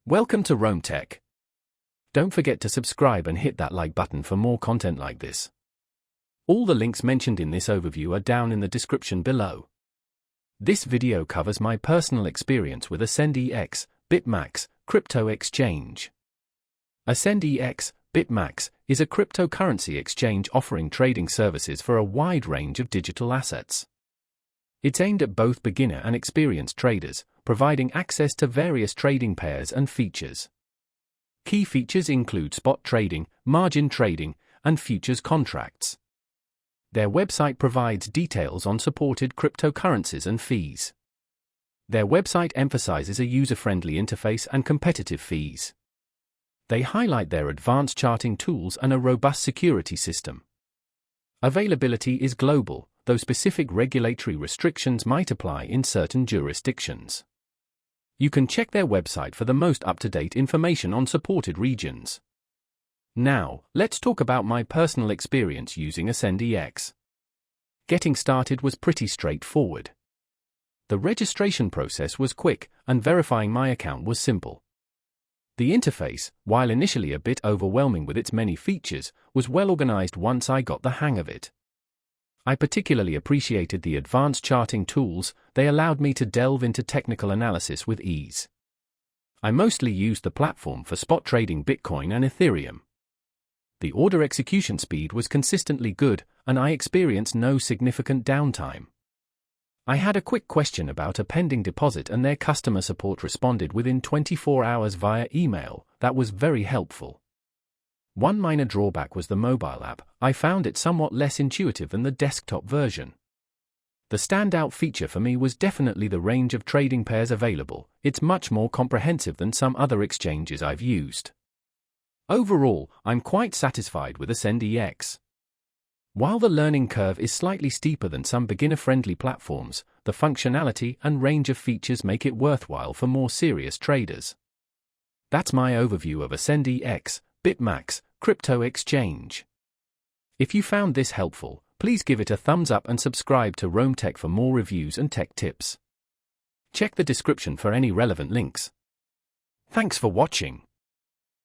Welcome to Rome Tech. Don't forget to subscribe and hit that like button for more content like this. All the links mentioned in this overview are down in the description below. This video covers my personal experience with AscendEX, BitMax, crypto exchange. AscendEX, BitMax, is a cryptocurrency exchange offering trading services for a wide range of digital assets. It's aimed at both beginner and experienced traders, providing access to various trading pairs and features. Key features include spot trading, margin trading, and futures contracts. Their website provides details on supported cryptocurrencies and fees. Their website emphasizes a user-friendly interface and competitive fees. They highlight their advanced charting tools and a robust security system. Availability is global, though specific regulatory restrictions might apply in certain jurisdictions. You can check their website for the most up-to-date information on supported regions. Now, let's talk about my personal experience using AscendEX. Getting started was pretty straightforward. The registration process was quick, and verifying my account was simple. The interface, while initially a bit overwhelming with its many features, was well organized once I got the hang of it. I particularly appreciated the advanced charting tools. They allowed me to delve into technical analysis with ease. I mostly used the platform for spot trading Bitcoin and Ethereum. The order execution speed was consistently good, and I experienced no significant downtime. I had a quick question about a pending deposit, and their customer support responded within 24 hours via email. That was very helpful. One minor drawback was the mobile app. I found it somewhat less intuitive than the desktop version. The standout feature for me was definitely the range of trading pairs available. It's much more comprehensive than some other exchanges I've used. Overall, I'm quite satisfied with AscendEX. While the learning curve is slightly steeper than some beginner-friendly platforms, the functionality and range of features make it worthwhile for more serious traders. That's my overview of AscendEX, BitMax, crypto exchange. If you found this helpful, please give it a thumbs up and subscribe to Rome Tech for more reviews and tech tips. Check the description for any relevant links. Thanks for watching.